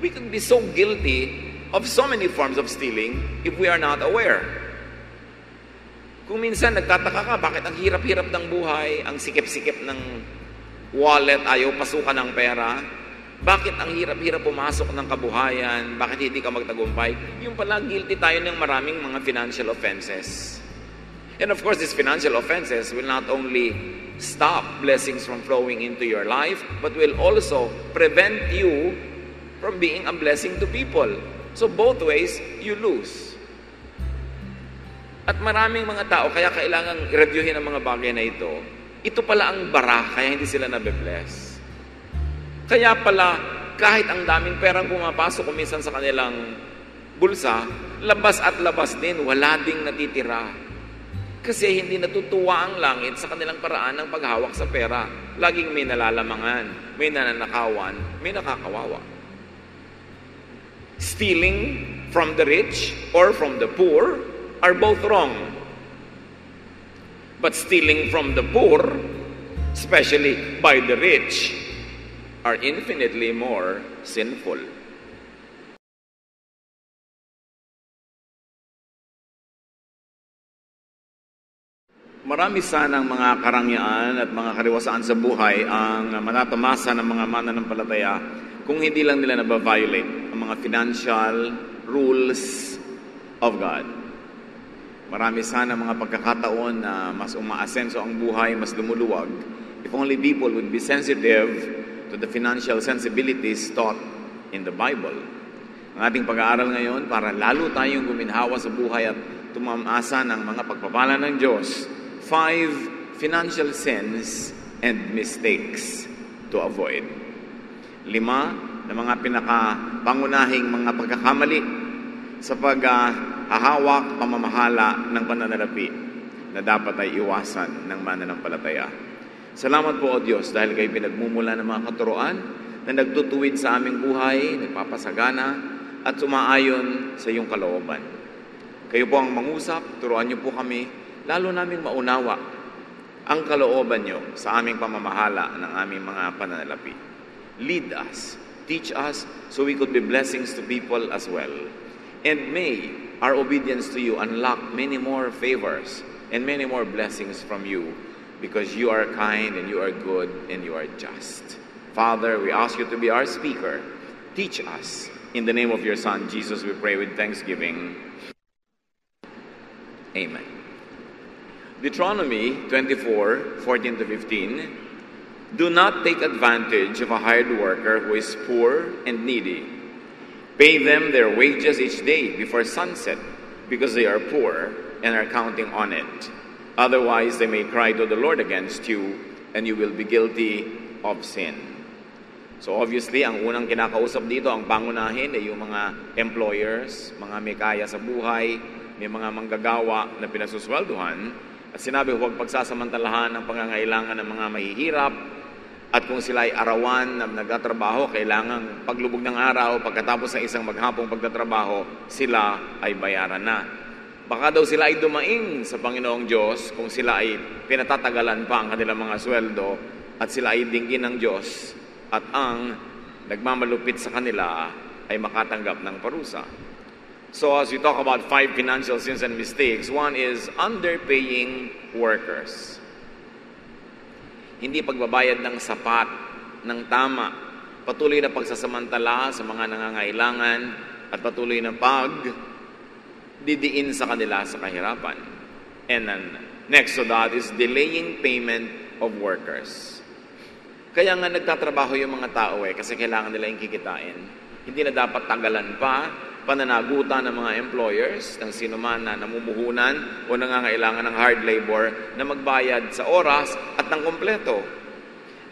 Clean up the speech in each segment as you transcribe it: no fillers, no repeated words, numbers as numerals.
We could be so guilty of so many forms of stealing if we are not aware. Kung minsan nagtataka ka, bakit ang hirap-hirap ng buhay, ang sikip-sikip ng wallet, ayaw pasukan ng pera, bakit ang hirap-hirap pumasok ng kabuhayan, bakit hindi ka magtagumpay, yung pala guilty tayo ng maraming mga financial offenses. And of course, these financial offenses will not only stop blessings from flowing into your life, but will also prevent you from being a blessing to people. So both ways, you lose. At maraming mga tao, kaya kailangan i-reviewin ang mga bagay na ito pala ang bara, kaya hindi sila nabe-bless. Kaya pala, kahit ang daming perang pumapasok kuminsan sa kanilang bulsa, labas at labas din, wala ding natitira. Kasi hindi natutuwa ang langit sa kanilang paraan ng paghawak sa pera. Laging may nalalamangan, may nananakawan, may nakakawawa. Stealing from the rich or from the poor are both wrong. But stealing from the poor, especially by the rich, are infinitely more sinful. Marami sanang mga karangyaan at mga kariwasaan sa buhay ang manatamasa ng mga mananampalataya kung hindi lang nila nababiolate ang mga financial rules of God. Marami sana mga pagkakataon na mas umaasenso ang buhay, mas lumuluwag, if only people would be sensitive to the financial sensibilities taught in the Bible. Ang ating pag-aaral ngayon para lalo tayong guminhawa sa buhay at tumamasa ng mga pagpapala ng Diyos. 5 financial sins and mistakes to avoid. 5 na mga pinakapangunahing mga pagkakamali sa paghahawak, pamamahala ng pananalapi na dapat ay iwasan ng mananampalataya. Salamat po, O Diyos, dahil kayo pinagmumula ng mga katuroan na nagtutuwid sa aming buhay, nagpapasagana, at sumaayon sa iyong kalooban. Kayo po ang mangusap, turuan niyo po kami, lalo naming maunawa ang kalooban niyo sa aming pamamahala ng aming mga pananalapi. Lead us, teach us, so we could be blessings to people as well. And may our obedience to you unlock many more favors and many more blessings from you, because you are kind and you are good and you are just. Father, we ask you to be our speaker. Teach us. In the name of your Son, Jesus, we pray with thanksgiving. Amen. Deuteronomy 24:14 to 15. Do not take advantage of a hired worker who is poor and needy. Pay them their wages each day before sunset, because they are poor and are counting on it. Otherwise, they may cry to the Lord against you, and you will be guilty of sin. So obviously, ang unang kinakausap dito, ang pangunahin ay yung mga employers, mga may kaya sa buhay, may mga manggagawa na pinasuswelduhan. At sinabi, huwag pagsasamantalahan ng pangangailangan ng mga mahihirap. At kung sila ay arawan na nagtatrabaho, kailangang paglubog ng araw, pagkatapos ng isang maghapong pagtatrabaho, sila ay bayaran na. Baka daw sila ay dumaing sa Panginoong Diyos kung sila ay pinatatagalan pa ang kanilang mga sweldo at sila ay dinggin ng Diyos at ang nagmamalupit sa kanila ay makatanggap ng parusa. So as we talk about 5 financial sins and mistakes, one is underpaying workers. Hindi pagbabayad ng sapat, ng tama, patuloy na pagsasamantala sa mga nangangailangan at patuloy na didiin sa kanila sa kahirapan. And then next to that is delaying payment of workers. Kaya nga nagtatrabaho yung mga tao kasi kailangan nila yung kikitain. Hindi na dapat tagalan pa, pananagutan ng mga employers, ng sino man na namumuhunan o nangangailangan ng hard labor na magbayad sa oras at ng kompleto.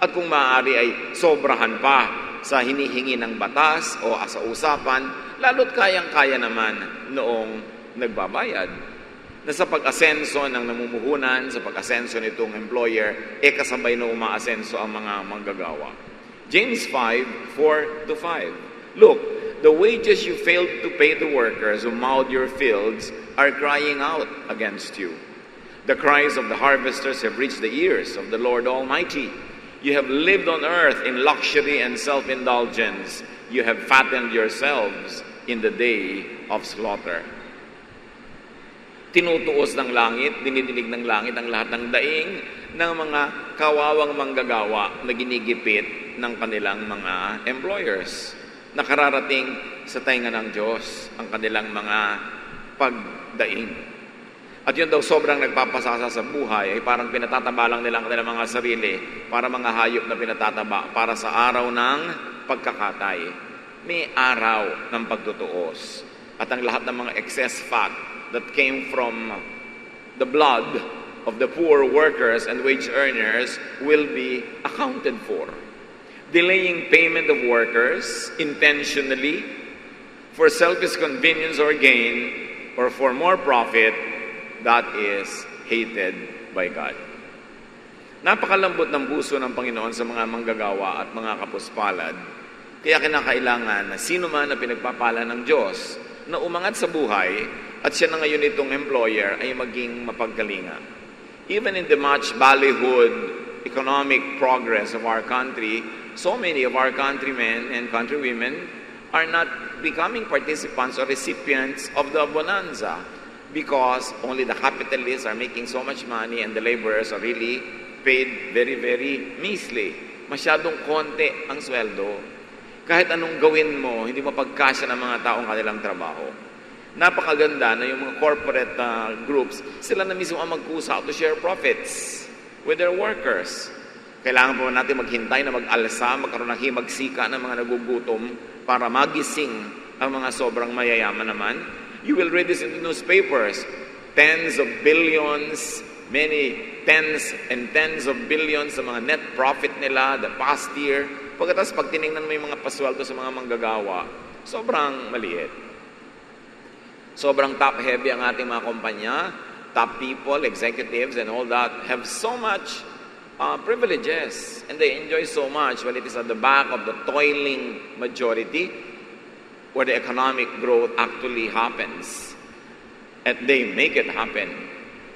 At kung maaari ay sobrahan pa sa hinihingi ng batas o sa usapan, lalo't kayang-kaya naman noong nagbabayad. Na sa pag-asenso ng namumuhunan, sa pag-asenso nitong employer, kasabay na umaasenso ang mga manggagawa. James 5:4-5. Look, the wages you failed to pay the workers who mowed your fields are crying out against you. The cries of the harvesters have reached the ears of the Lord Almighty. You have lived on earth in luxury and self-indulgence, you have fattened yourselves in the day of slaughter. Tinutuos ng langit, dinidinig ng langit ang lahat ng daing ng mga kawawang manggagawa na ginigipit ng kanilang mga employers. Nakararating sa tainga ng Diyos ang kanilang mga pagdaing. At yun daw sobrang nagpapasasa sa buhay ay parang pinatataba lang nila ang kanilang mga sarili para mga hayop na pinatataba para sa araw ng pagkakatay. May araw ng pagtutuos. At ang lahat ng mga excess fat that came from the blood of the poor workers and wage earners will be accounted for. Delaying payment of workers intentionally for selfish convenience or gain or for more profit, that is hated by God. Napakalambot ng puso ng Panginoon sa mga manggagawa at mga kapuspalad, kaya kinakailangan na sino man na pinagpapala ng Diyos na umangat sa buhay at siya na ngayon itong employer ay maging mapagkalinga. Even in the much ballyhooed economic progress of our country, so many of our countrymen and countrywomen are not becoming participants or recipients of the bonanza because only the capitalists are making so much money and the laborers are really paid very, very measly. Masyadong konti ang sweldo. Kahit anong gawin mo, hindi mapagkasya ng mga taong kanilang trabaho. Napakaganda na yung mga corporate groups, sila na mismo ang magkusa to share profits with their workers. Kailangan po natin maghintay na mag-alsa, magkaroon ng himagsika ng mga nagugutom para magising ang mga sobrang mayayaman naman. You will read this in the newspapers. Tens of billions, many tens and tens of billions sa mga net profit nila the past year. Pagkatapos pag tinignan mo yung mga pasweldo sa mga manggagawa, sobrang maliit. Sobrang top-heavy ang ating mga kumpanya. Top people, executives, and all that have so much privileges. And they enjoy so much when it is at the back of the toiling majority where the economic growth actually happens. And they make it happen.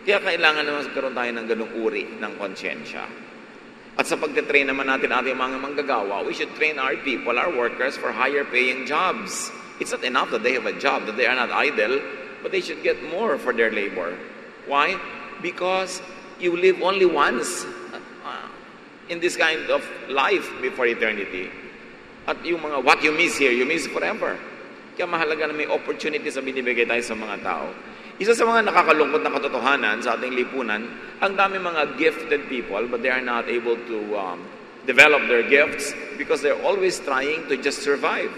Kaya kailangan naman magkaroon tayo ng ganung uri ng konsyensya. At sa pagtitrain naman natin ating mga manggagawa, we should train our people, our workers, for higher paying jobs. It's not enough that they have a job, that they are not idle, but they should get more for their labor. Why? Because you live only once in this kind of life before eternity. At yung mga what you miss here, you miss forever. Kaya mahalaga na may opportunities na binibigay tayo sa mga tao. Isa sa mga nakakalungkot na katotohanan sa ating lipunan, ang dami mga gifted people but they are not able to develop their gifts because they're always trying to just survive.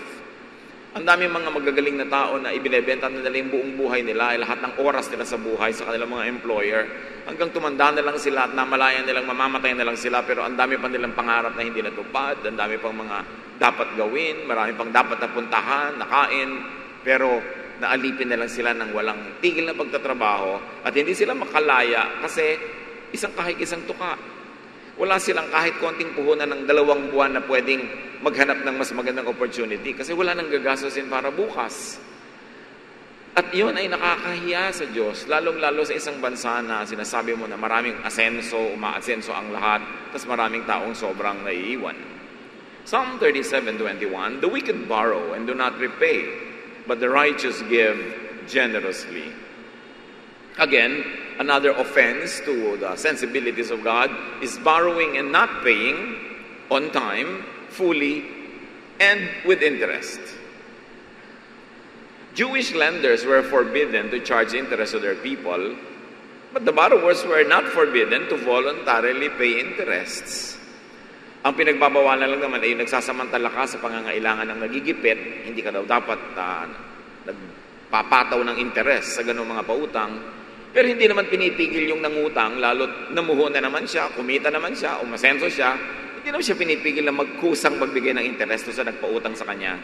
Ang dami mga magagaling na tao na ibinebenta nila yung buong buhay nila, lahat ng oras nila sa buhay sa kanilang mga employer, hanggang tumanda na lang sila at namalayan nilang mamamatay na lang sila, pero ang dami pa nilang pangarap na hindi natupad, ang dami pang mga dapat gawin, marami pang dapat napuntahan, nakain, pero naalipin na lang sila ng walang tigil na pagtatrabaho at hindi sila makalaya kasi isang kahit isang tuka. Wala silang kahit konting puhunan ng 2 buwan na pwedeng maghanap ng mas magandang opportunity kasi wala nang gagastusin para bukas. At yun ay nakakahiya sa Diyos, lalong-lalo sa isang bansa na sinasabi mo na maraming asenso, umaasenso ang lahat, tapos maraming taong sobrang naiiwan. Psalm 37:21, the wicked borrow and do not repay, but the righteous give generously. Again, another offense to the sensibilities of God is borrowing and not paying on time, fully, and with interest. Jewish lenders were forbidden to charge interest to their people, but the borrowers were not forbidden to voluntarily pay interests. Ang pinagbabawalan lang naman ay yung nagsasamantala ka sa pangangailangan ng nagigipit, hindi ka daw dapat nagpapataw ng interest sa ganung mga pautang. Pero hindi naman pinipigil yung nangutang, lalo't namuho na naman siya, kumita naman siya, umasenso siya, hindi naman siya pinipigil na magkusang magbigay ng interest sa nagpautang sa kanya.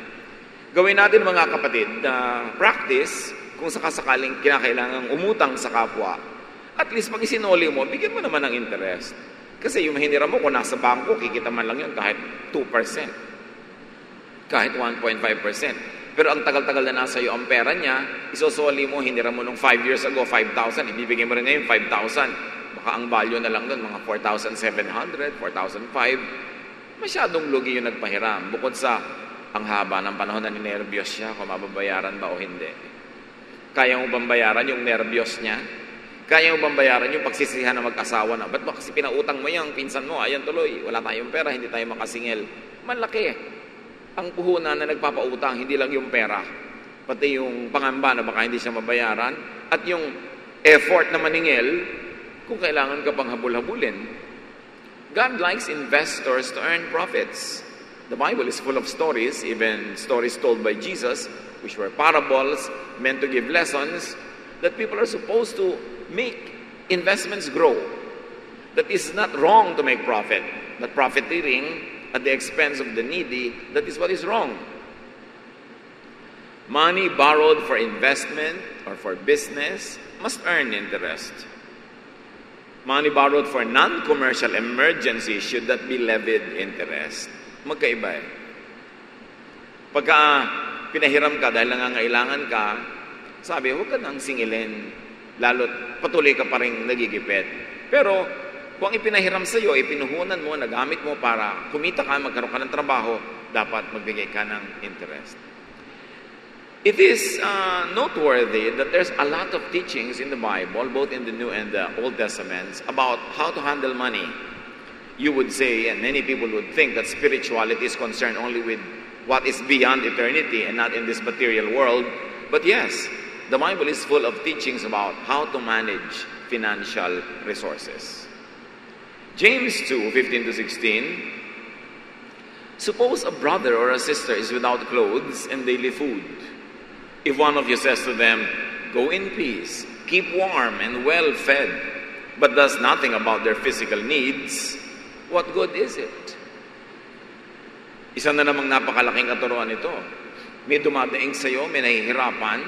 Gawin natin mga kapatid, practice, kung sakasakaling kinakailangang umutang sa kapwa, at least pag isinoli mo, bigyan mo naman ng interest. Kasi yung mahiniram mo, kung nasa bangko, kikita man lang yun kahit 2%, kahit 1.5%. Pero ang tagal-tagal na nasa iyo ang pera niya, isosoli mo, hiniram mo nung 5 years ago, 5,000, ibibigay mo rin ngayon 5,000. Baka ang value na lang doon, mga 4,700, 4,500. Masyadong lugi yung nagpahiram. Bukod sa ang haba ng panahon na ninervyos siya kung mababayaran ba o hindi. Kaya mo bang bayaran yung nervyos niya? Kaya mo bang bayaran yung pagsisihan ng mag-asawa na, ba't ba kasi pinautang mo yung pinsan mo, ayan tuloy, wala tayong pera, hindi tayo makasingil. Malaki ang puhunan na nagpapautang, hindi lang yung pera, pati yung pangamba na baka hindi siya mabayaran, at yung effort na maningil, kung kailangan ka pang habul-habulin. God likes investors to earn profits. The Bible is full of stories, even stories told by Jesus, which were parables meant to give lessons, that people are supposed to make investments grow. That is not wrong to make profit, but profiteering at the expense of the needy, that is what is wrong. Money borrowed for investment or for business must earn interest. Money borrowed for non-commercial emergencies should not be levied interest. Magkaiba eh. Pagka pinahiram ka dahil nangangailangan ka, sabi, huwag ka nang singilin, lalo't patuloy ka pa rin nagigipit. Pero kung ipinahiram sa iyo, ipinuhunan mo, nagamit mo para kumita ka, magkaroon ka ng trabaho, dapat magbigay ka ng interest. It is noteworthy that there's a lot of teachings in the Bible, both in the New and the Old Testaments, about how to handle money. You would say, and many people would think, that spirituality is concerned only with what is beyond eternity and not in this material world. But yes, the Bible is full of teachings about how to manage financial resources. James 2:15-16, suppose a brother or a sister is without clothes and daily food. If one of you says to them, go in peace, keep warm and well fed, but does nothing about their physical needs, what good is it? Isa na namang napakalaking katuruan ito. May dumadaing sa'yo, may nahihirapan,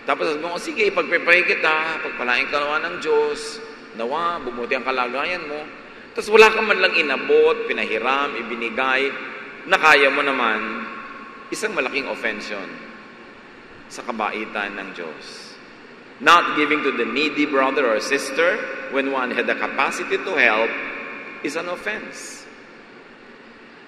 tapos sabi mo, sige, pagpipray kita, pagpalain ka naman ng Diyos, nawa, bumuti ang kalagayan mo, tapos wala ka man lang inabot, pinahiram, ibinigay, na kaya mo naman, isang malaking offense yun sa kabaitan ng Diyos. Not giving to the needy brother or sister when one had the capacity to help is an offense.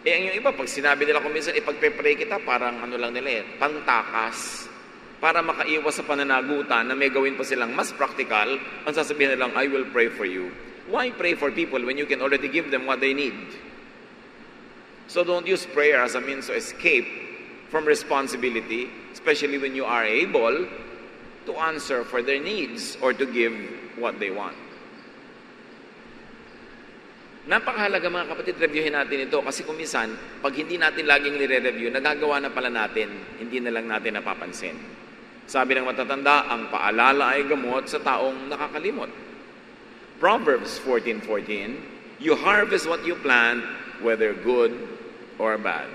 Ang yung iba, pag sinabi nila kung minsan, ipagpe-pray kita, parang ano lang nila pantakas, para makaiwas sa pananagutan na may gawin pa silang mas practical, ang sasabihin nilang, I will pray for you. Why pray for people when you can already give them what they need? So don't use prayer as a means to escape from responsibility, especially when you are able to answer for their needs or to give what they want. Napakahalaga mga kapatid, reviewin natin ito kasi kung minsan, pag hindi natin laging nire-review, nagagawa na pala natin, hindi na lang natin napapansin. Sabi ng matatanda, ang paalala ay gamot sa taong nakakalimot. Proverbs 14:14, you harvest what you plant, whether good or bad.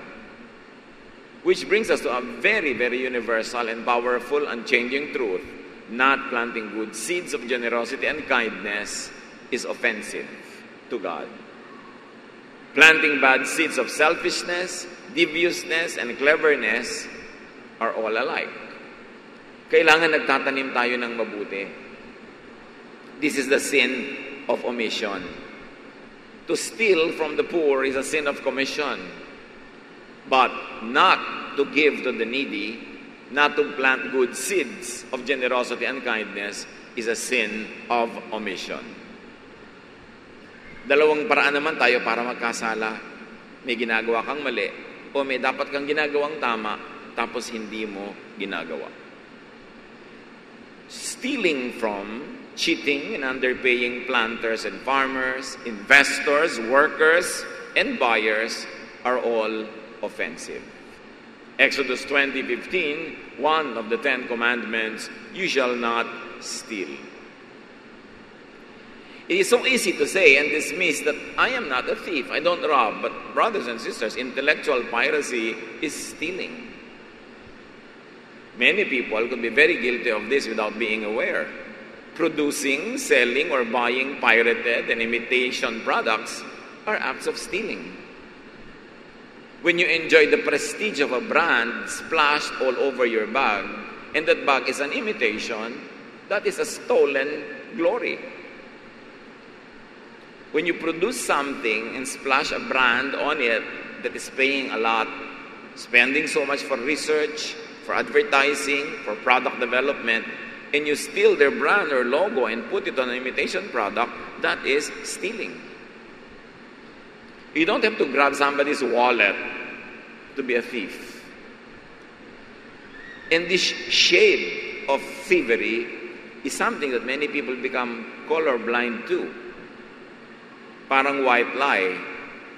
Which brings us to a very, very universal and powerful and changing truth. Not planting good seeds of generosity and kindness is offensive to God. Planting bad seeds of selfishness, deviousness, and cleverness are all alike. Kailangan nagtatanim tayo ng mabuti. This is the sin of omission. To steal from the poor is a sin of commission. But not to give to the needy, not to plant good seeds of generosity and kindness is a sin of omission. Dalawang paraan naman tayo para magkasala. May ginagawa kang mali o may dapat kang ginagawang tama tapos hindi mo ginagawa. Stealing from, cheating and underpaying planters and farmers, investors, workers, and buyers are all offensive. Exodus 20:15, one of the 10 commandments, you shall not steal. It is so easy to say and dismiss that I am not a thief, I don't rob, but brothers and sisters, intellectual piracy is stealing. Many people could be very guilty of this without being aware. Producing, selling, or buying pirated and imitation products are acts of stealing. When you enjoy the prestige of a brand splashed all over your bag, and that bag is an imitation, that is a stolen glory. When you produce something and splash a brand on it that is paying a lot, spending so much for research, for advertising, for product development, and you steal their brand or logo and put it on an imitation product, that is stealing. You don't have to grab somebody's wallet to be a thief. And this shade of thievery is something that many people become colorblind to. Parang white lie.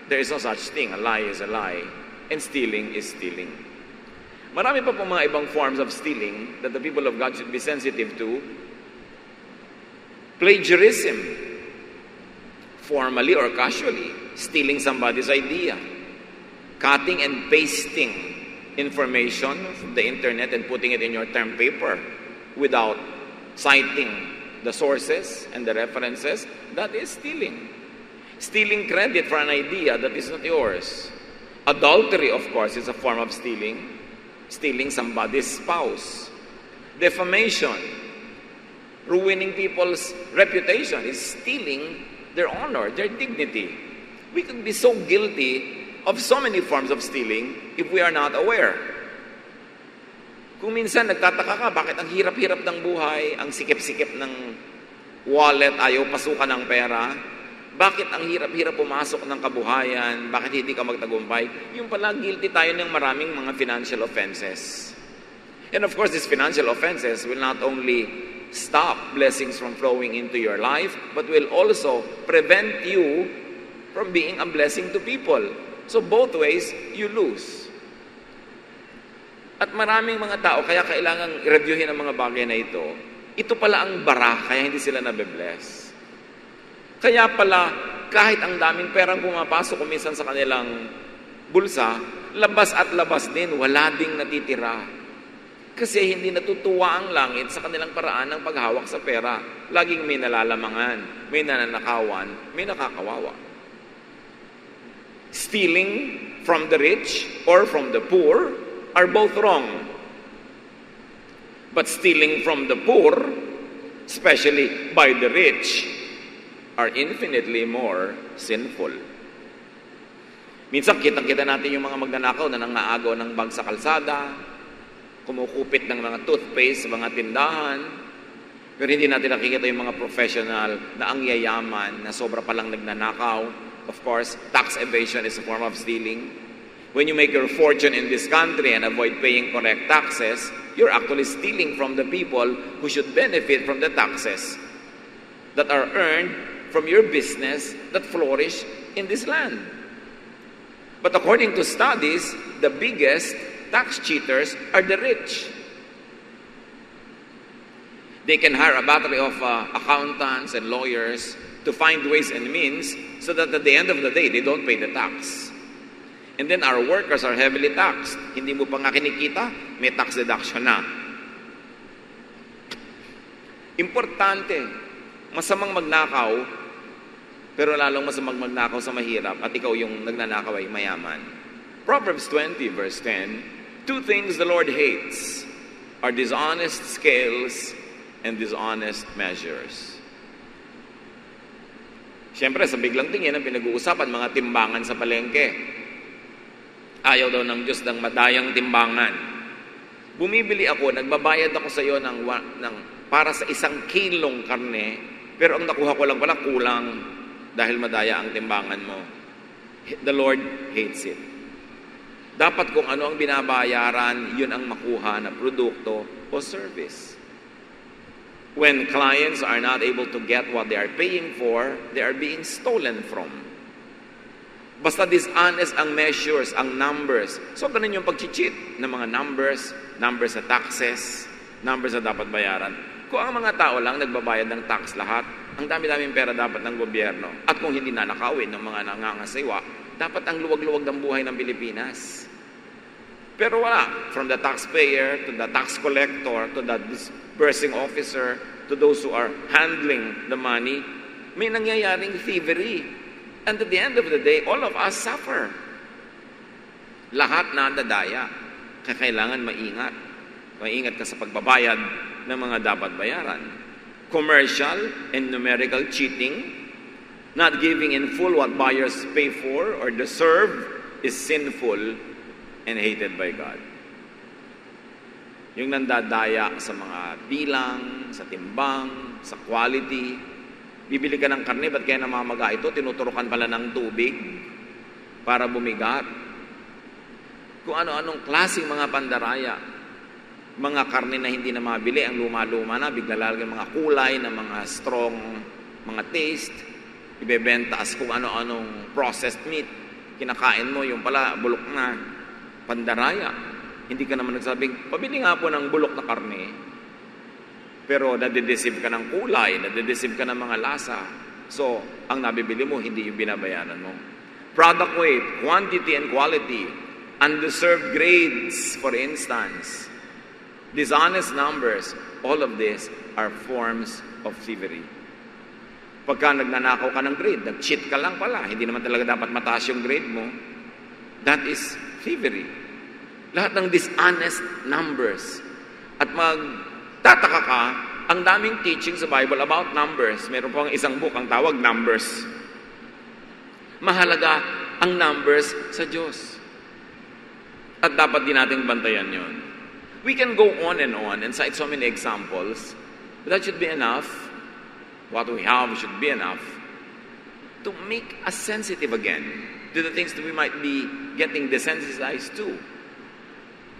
There is no such thing. A lie is a lie. And stealing is stealing. Marami pa pong mga ibang forms of stealing that the people of God should be sensitive to. Plagiarism. Formally or casually. Stealing somebody's idea. Cutting and pasting information from the internet and putting it in your term paper without citing the sources and the references. That is stealing. Stealing credit for an idea that is not yours. Adultery, of course, is a form of stealing. Stealing somebody's spouse. Defamation. Ruining people's reputation is stealing their honor, their dignity. We could be so guilty of so many forms of stealing if we are not aware. Kung minsan nagtataka ka, bakit ang hirap-hirap ng buhay, ang sikip-sikip ng wallet, ayaw pasukan ng pera, bakit ang hirap-hirap pumasok ng kabuhayan, bakit hindi ka magtagumpay, yung pala guilty tayo ng maraming mga financial offenses. And of course, these financial offenses will not only stop blessings from flowing into your life, but will also prevent you from being a blessing to people. So both ways, you lose. At maraming mga tao, kaya kailangang reviewin ang mga bagay na ito pala ang bara, kaya hindi sila nabe-bless. Kaya pala, kahit ang daming perang pumapasok kuminsan sa kanilang bulsa, labas at labas din, wala ding natitira. Kasi hindi natutuwa ang langit sa kanilang paraan ng paghawak sa pera. Laging may nalalamangan, may nananakawan, may nakakawawa. Stealing from the rich or from the poor are both wrong. But stealing from the poor, especially by the rich, are infinitely more sinful. Minsan kitang-kita natin yung mga magnanakaw na nangaagaw ng bag sa kalsada, kumukupit ng mga toothpaste sa mga tindahan, pero hindi natin nakikita yung mga professional na ang yayaman na sobra palang nagnanakaw. Of course, tax evasion is a form of stealing. When you make your fortune in this country and avoid paying correct taxes, you're actually stealing from the people who should benefit from the taxes that are earned from your business that flourish in this land. But according to studies, the biggest tax cheaters are the rich. They can hire a battery of accountants and lawyers to find ways and means so that at the end of the day, they don't pay the tax. And then our workers are heavily taxed. Hindi mo pa nga kinikita, may tax deduction na. Importante, masamang magnakaw, pero lalong masamang magnakaw sa mahirap at ikaw yung nagnanakaw ay mayaman. Proverbs 20 verse 10, two things the Lord hates are dishonest scales and dishonest measures. Siyempre, sa biglang tingin ang pinag-uusapan, mga timbangan sa palengke. Ayaw daw ng Diyos ng madayang timbangan. Bumibili ako, nagbabayad ako sa iyo para sa 1 kilong karne, pero ang nakuha ko lang pala kulang dahil madaya ang timbangan mo. The Lord hates it. Dapat kung ano ang binabayaran, yun ang makuha na produkto o service. When clients are not able to get what they are paying for, they are being stolen from. Basta dishonest ang measures, ang numbers. So, ganun yung pag-cheat ng mga numbers sa taxes, numbers na dapat bayaran. Kung ang mga tao lang nagbabayad ng tax lahat, ang dami-daming pera dapat ng gobyerno. At kung hindi nanakawin ng mga nangangasawa, dapat ang luwag-luwag ng buhay ng Pilipinas. Pero wala. From the taxpayer, to the tax collector, to the disbursing officer, to those who are handling the money, may nangyayaring thievery. And at the end of the day, all of us suffer. Lahat na dadaya. Kaya kailangan maingat. Maingat ka sa pagbabayad ng mga dapat bayaran. Commercial and numerical cheating, not giving in full what buyers pay for or deserve, is sinful and hated by God. Yung nandadaya sa mga bilang, sa timbang, sa quality. Bibili ka ng karne, ba't kaya namamaga ito? Tinuturukan pala ng tubig para bumigat. Kung ano-anong klaseng mga pandaraya. Mga karne na hindi na mabili, ang luma-luma na, bigla lalagyan mga kulay na mga strong, mga taste. Ibebenta as kung ano-anong processed meat. Kinakain mo, yung pala, bulok na pandaraya. Hindi ka naman nagsabing, pabili nga po ng bulok na karne. Pero nadideceive ka ng kulay, nadideceive ka ng mga lasa. So, ang nabibili mo, hindi yung binabayaran mo. Product weight, quantity and quality, undeserved grades, for instance. Dishonest numbers, all of this are forms of thievery. Pagka nagnanakaw ka ng grade, nag-cheat ka lang pala, hindi naman talaga dapat mataas yung grade mo, that is thievery. Lahat ng dishonest numbers. At magtataka ka, ang daming teaching sa Bible about numbers. Meron pang isang book, ang tawag Numbers. Mahalaga ang numbers sa Diyos. At dapat din nating bantayan yon. We can go on and cite so many examples, but that should be enough. What we have should be enough to make us sensitive again to the things that we might be getting desensitized to.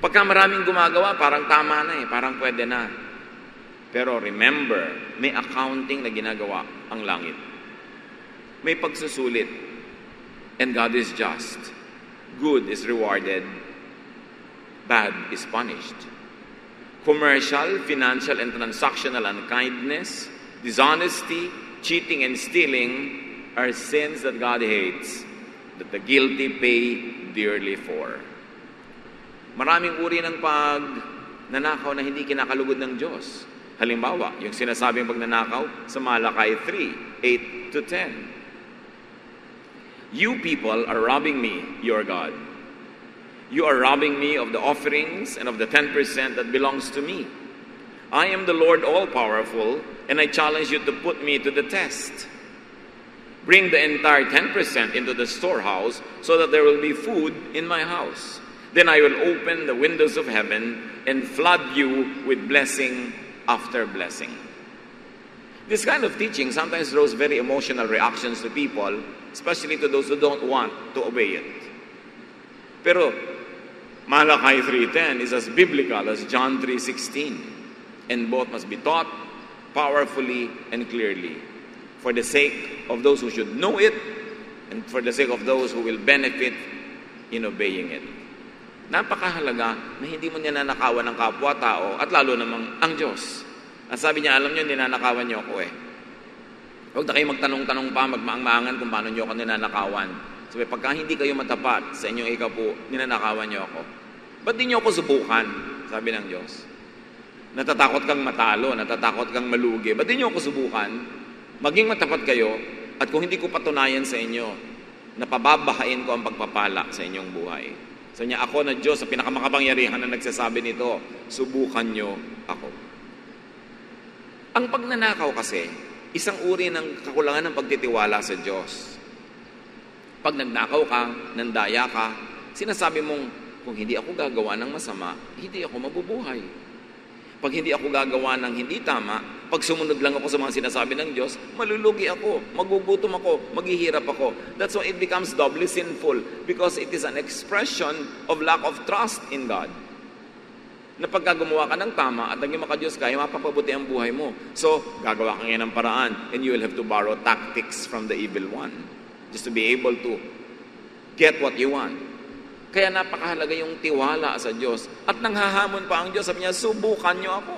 Pagka maraming gumagawa, parang tama na parang pwede na. Pero remember, may accounting na ginagawa ang langit. May pagsusulit. And God is just. Good is rewarded. Bad is punished. Commercial, financial, and transactional unkindness, dishonesty, cheating, and stealing are sins that God hates, that the guilty pay dearly for. Maraming uri ng pagnanakaw na hindi kinakalugod ng Diyos. Halimbawa, yung sinasabing pagnanakaw sa Malakay 3, 8 to 10. You people are robbing me, your God. You are robbing me of the offerings and of the 10% that belongs to me. I am the Lord all-powerful, and I challenge you to put me to the test. Bring the entire 10% into the storehouse so that there will be food in my house. Then I will open the windows of heaven and flood you with blessing after blessing. This kind of teaching sometimes draws very emotional reactions to people, especially to those who don't want to obey it. Pero Malachi 3:10 is as biblical as John 3:16, and both must be taught powerfully and clearly for the sake of those who should know it and for the sake of those who will benefit in obeying it. Napakahalaga na hindi mo ninanakawan ng kapwa-tao at lalo namang ang Diyos. Ang sabi niya, alam niyo, ninanakawan niyo ako Huwag na kayo magtanong-tanong pa, magmaang-maangan kung paano niyo ako ninanakawan. Sabi, pagka hindi kayo matapat sa inyong ikapo, ninanakawan niyo ako. Ba't di niyo ako subukan? Sabi ng Diyos. Natatakot kang matalo, natatakot kang malugi. Ba't di niyo ako subukan? Maging matapat kayo, at kung hindi ko patunayan sa inyo, napababahain ko ang pagpapala sa inyong buhay. So niya, ako na Diyos, sa pinakamakapangyarihan na nagsasabi nito, subukan niyo ako. Ang pagnanakaw kasi, isang uri ng kakulangan ng pagtitiwala sa Diyos. Pag nagnakaw ka, nandaya ka, sinasabi mong, kung hindi ako gagawa ng masama, hindi ako mabubuhay. Pag hindi ako gagawa ng hindi tama, pag sumunod lang ako sa mga sinasabi ng Diyos, malulugi ako, magugutom ako, maghihirap ako. That's why it becomes doubly sinful because it is an expression of lack of trust in God. Na pagka gumawa ka ng tama at naging maka-Diyos ka, mapapabuti ang buhay mo. So, gagawa ka ngayon ng paraan and you will have to borrow tactics from the evil one just to be able to get what you want. Kaya napakahalaga yung tiwala sa Diyos. At nanghahamon pa ang Diyos, sabi niya, subukan niyo ako.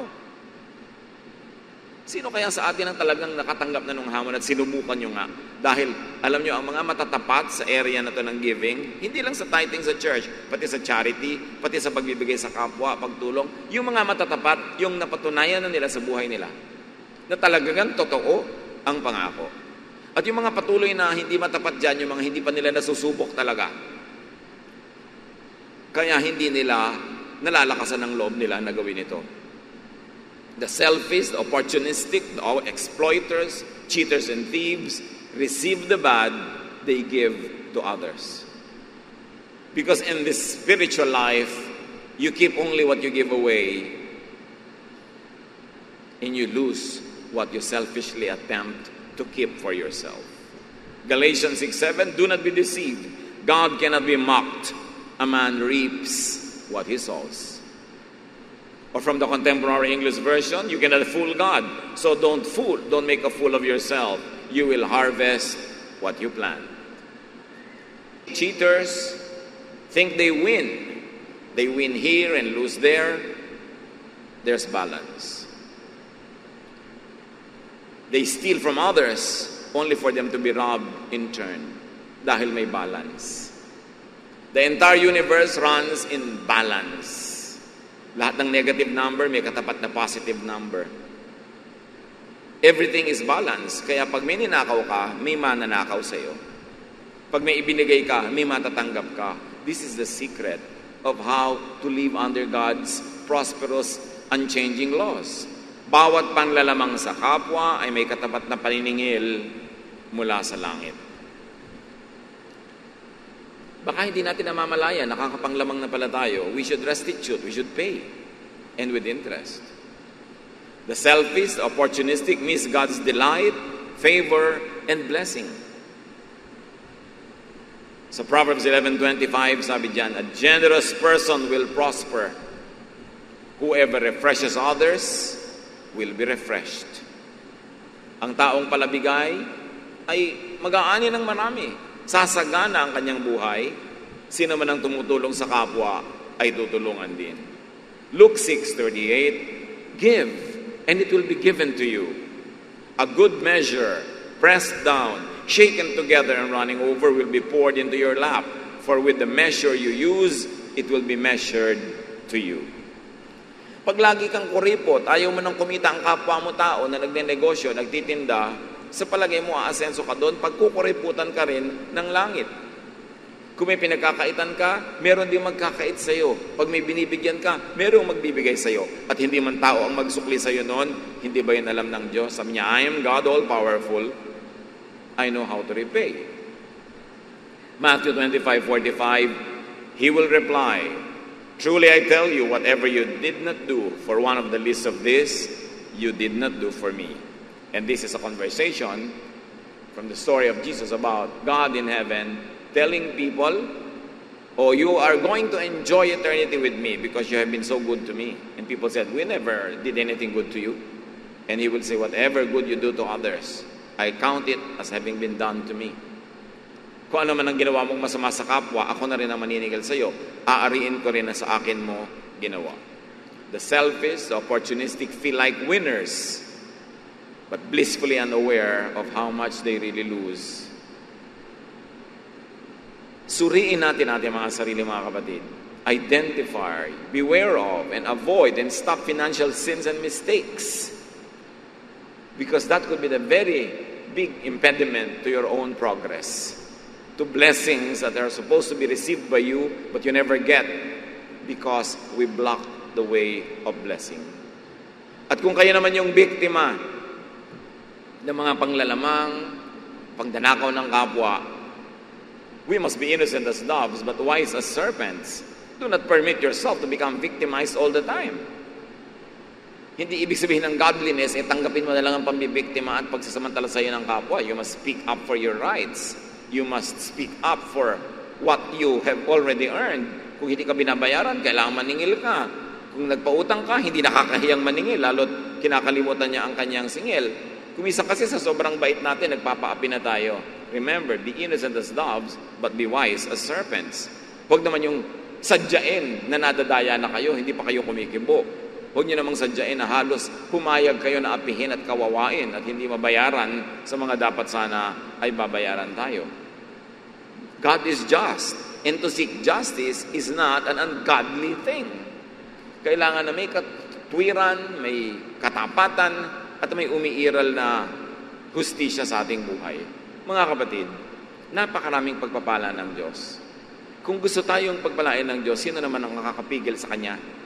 Sino kaya sa atin ang talagang nakatanggap na nung hamon at sinubukan niyo nga? Dahil, alam niyo, ang mga matatapat sa area na to ng giving, hindi lang sa tithing sa church, pati sa charity, pati sa pagbibigay sa kapwa, pagtulong, yung mga matatapat, yung napatunayan na nila sa buhay nila, na talagang totoo ang pangako. At yung mga patuloy na hindi matapat dyan, yung mga hindi pa nila nasusubok talaga, kaya hindi nila nalalakasan ng loob nila na gawin ito. The selfish, the opportunistic, the exploiters, cheaters and thieves receive the bad they give to others. Because in this spiritual life, you keep only what you give away, and you lose what you selfishly attempt to keep for yourself. Galatians 6:7, do not be deceived. God cannot be mocked. A man reaps what he sows. Or from the contemporary English version, you cannot fool God. So don't make a fool of yourself. You will harvest what you plant. Cheaters think they win. They win here and lose there. There's balance. They steal from others only for them to be robbed in turn. Dahil may balance. The entire universe runs in balance. Lahat ng negative number may katapat na positive number. Everything is balance. Kaya pag may ninakaw ka, may mananakaw sa'yo. Pag may ibinigay ka, may matatanggap ka. This is the secret of how to live under God's prosperous, unchanging laws. Bawat panlalamang sa kapwa ay may katapat na paniningil mula sa langit. Baka hindi natin namamalaya, nakakapanglamang na pala tayo. We should restitute, we should pay. And with interest. The selfish, opportunistic miss God's delight, favor, and blessing. Sa Proverbs 11:25, sabi diyan, a generous person will prosper. Whoever refreshes others will be refreshed. Ang taong palabigay ay mag-aani ng marami. Sasagana ang kanyang buhay. Sino man ang tumutulong sa kapwa ay tutulungan din. Luke 6:38, give, and it will be given to you. A good measure, pressed down, shaken together and running over will be poured into your lap. For with the measure you use, it will be measured to you. Pag lagi kang kuripot, ayaw mo nang kumita ang kapwa mo tao na nagnenegosyo, nagtitinda, sa palagay mo aasenso ka doon, pagkukuriputan ka rin ng langit. Kung may pinagkakaitan ka, meron din magkakait sa'yo. Pag may binibigyan ka, merong magbibigay sa'yo. At hindi man tao ang magsukli sa'yo noon, hindi ba yun alam ng Diyos? Sabi niya, I am God all-powerful. I know how to repay. Matthew 25:45, He will reply, truly I tell you, whatever you did not do for one of the least of this, you did not do for me. And this is a conversation from the story of Jesus about God in heaven telling people, oh, you are going to enjoy eternity with me because you have been so good to me. And people said, we never did anything good to you. And He will say, whatever good you do to others, I count it as having been done to me. Kung ano man ang ginawa mong masama sa kapwa, ako na rin ang maniningil sa iyo. Aariin ko rin na sa akin mo ginawa. The selfish, the opportunistic feel like winners, but blissfully unaware of how much they really lose. Suriin natin mga sarili, mga kapatid. Identify, beware of, and avoid and stop financial sins and mistakes. Because that could be the very big impediment to your own progress. To blessings that are supposed to be received by you, but you never get because we block the way of blessing. At kung kayo naman yung biktima ng mga panglalamang, pagdanakaw ng kapwa, we must be innocent as doves, but wise as serpents. Do not permit yourself to become victimized all the time. Hindi ibig sabihin ng godliness, tanggapin mo na lang ang pambibiktima at pagsasamantala sa iyo ng kapwa. You must speak up for your rights. You must speak up for what you have already earned. Kung hindi ka binabayaran, kailangan maningil ka. Kung nagpautang ka, hindi nakakahiyang maningil, lalo't kinakalimutan niya ang kanyang singil. Kumisa kasi sa sobrang bait natin, nagpapaapi na tayo. Remember, be innocent as doves, but be wise as serpents. Huwag naman yung sadyain na nadadaya na kayo, hindi pa kayo kumikibo. Huwag niyo namang sadyain na halos pumayag kayo na apihin at kawawain at hindi mabayaran sa mga dapat sana ay babayaran tayo. God is just, and to seek justice is not an ungodly thing. Kailangan na may katwiran, may katapatan, at may umiiral na hustisya sa ating buhay. Mga kapatid, napakaraming pagpapala ng Diyos. Kung gusto tayong pagpalain ng Diyos, sino naman ang nakakapigil sa Kanya?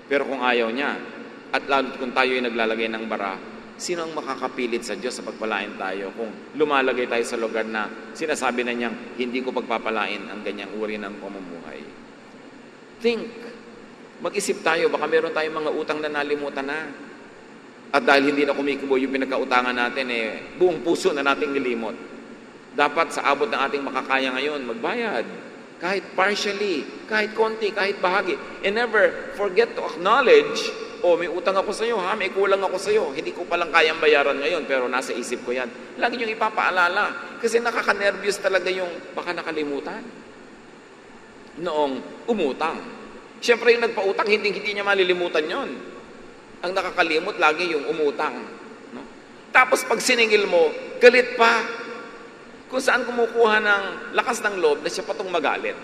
Pero kung ayaw niya, at lalo kung tayo ay naglalagay ng bara, Sino ang makakapilit sa Diyos sa pagpalain tayo kung lumalagay tayo sa lugar na sinasabi na niyang, hindi ko pagpapalain ang ganyang uri ng pamumuhay? Think. Mag-isip tayo, baka meron tayong mga utang na nalimutan na. At dahil hindi na kumikibo yung pinagkautangan natin, buong puso na nating nilimot. Dapat sa abot ng ating makakaya ngayon, magbayad. Kahit partially, kahit konti, kahit bahagi. And never forget to acknowledge, may utang ako sa iyo, may kulang ako sa iyo. Hindi ko palang kayang bayaran ngayon, pero nasa isip ko yan. Lagi niyong ipapaalala. Kasi nakaka-nervous talaga yung baka nakalimutan. Noong umutang. Siyempre yung nagpautang, hindi niya malilimutan yon. Ang nakakalimot lagi yung umutang. No? Tapos pag siningil mo, galit pa. Kung saan kumukuha ng lakas ng loob na siya patong magalit.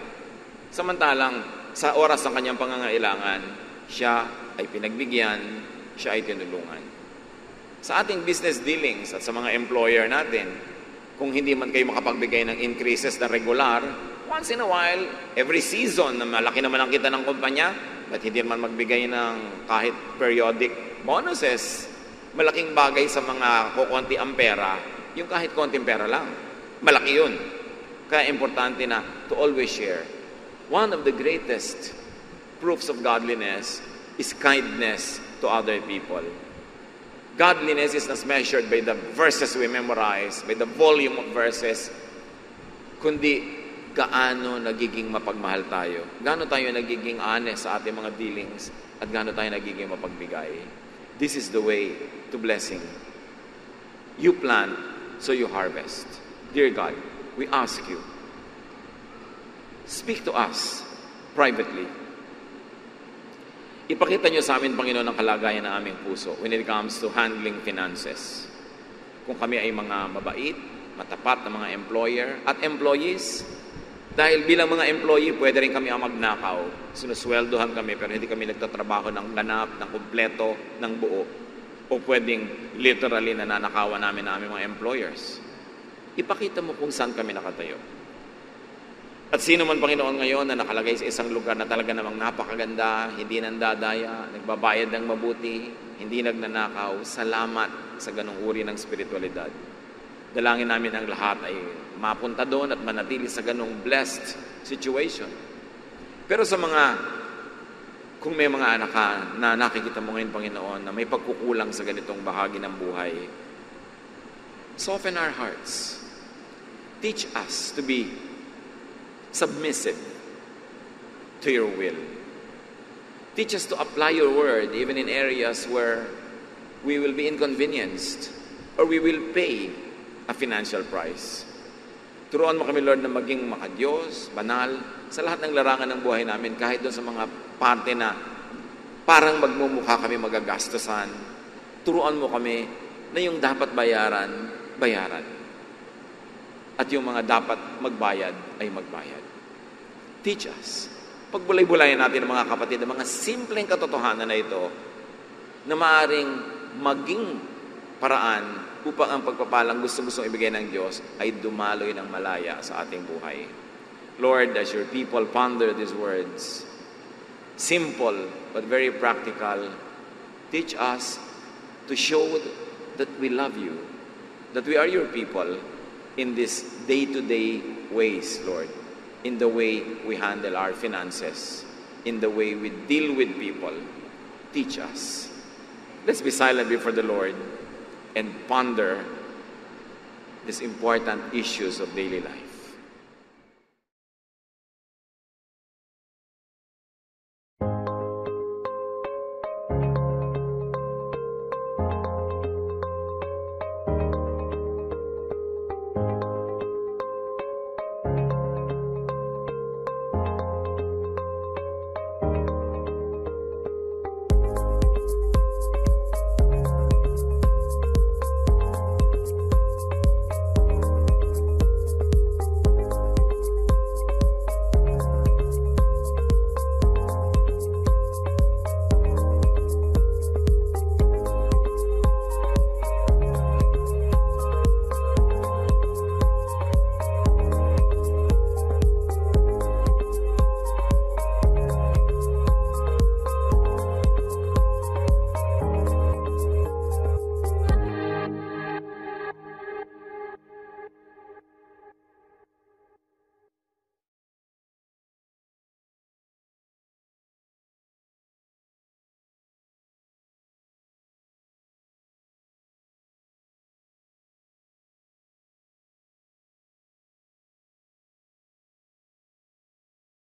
Samantalang sa oras ng kanyang pangangailangan, siya ay pinagbigyan, siya ay tinulungan. Sa ating business dealings at sa mga employer natin, kung hindi man kayo makapagbigay ng increases na regular, once in a while, every season na malaki naman ang kita ng kumpanya, at hindi man magbigay ng kahit periodic bonuses, malaking bagay sa mga kukunti ang pera, yung kahit konting pera lang. Malaki yun. Kaya importante na to always share. One of the greatest proofs of godliness is kindness to other people. Godliness is not measured by the verses we memorize, by the volume of verses, kundi gaano nagiging mapagmahal tayo. Gaano tayo nagiging honest sa ating mga dealings at gaano tayo nagiging mapagbigay. This is the way to blessing. You plant, so you harvest. Dear God, we ask you, speak to us privately. Ipakita niyo sa amin, Panginoon, ang kalagayan ng aming puso when it comes to handling finances. Kung kami ay mga mabait, matapat na mga employer at employees, dahil bilang mga employee, pwede rin kami ang magnakaw. Sinusweldohan kami, pero hindi kami nagtatrabaho ng ganap, ng kumpleto, ng buo. O pwedeng literally nananakawan namin ng aming mga employers. Ipakita mo kung saan kami nakatayo. At sino man, Panginoon, ngayon na nakalagay sa isang lugar na talaga namang napakaganda, hindi nandadaya, nagbabayad ng mabuti, hindi nagnanakaw, salamat sa ganong uri ng spiritualidad. Dalangin namin ang lahat ay mapunta doon at manatili sa ganong blessed situation. Pero sa kung may mga anak ka na nakikita mo ngayon, Panginoon, na may pagkukulang sa ganitong bahagi ng buhay, soften our hearts. Teach us to be submissive to your will. Teach us to apply your word even in areas where we will be inconvenienced or we will pay a financial price. Turuan mo kami, Lord, na maging makadiyos, banal, sa lahat ng larangan ng buhay namin, kahit doon sa mga parte na parang magmumukha kami magagastusan. Turuan mo kami na yung dapat bayaran, bayaran. At yung mga dapat magbayad ay magbayad. Teach us. Pagbulay-bulayan natin ng mga kapatid, ng mga simpleng katotohanan na ito na maaring maging paraan upang ang pagpapalang gusto-gustong ibigay ng Diyos ay dumaloy ng malaya sa ating buhay. Lord, as your people ponder these words, simple but very practical, teach us to show that we love you, that we are your people in this day-to-day ways, Lord, in the way we handle our finances, in the way we deal with people. Teach us. Let's be silent before the Lord and ponder these important issues of daily life.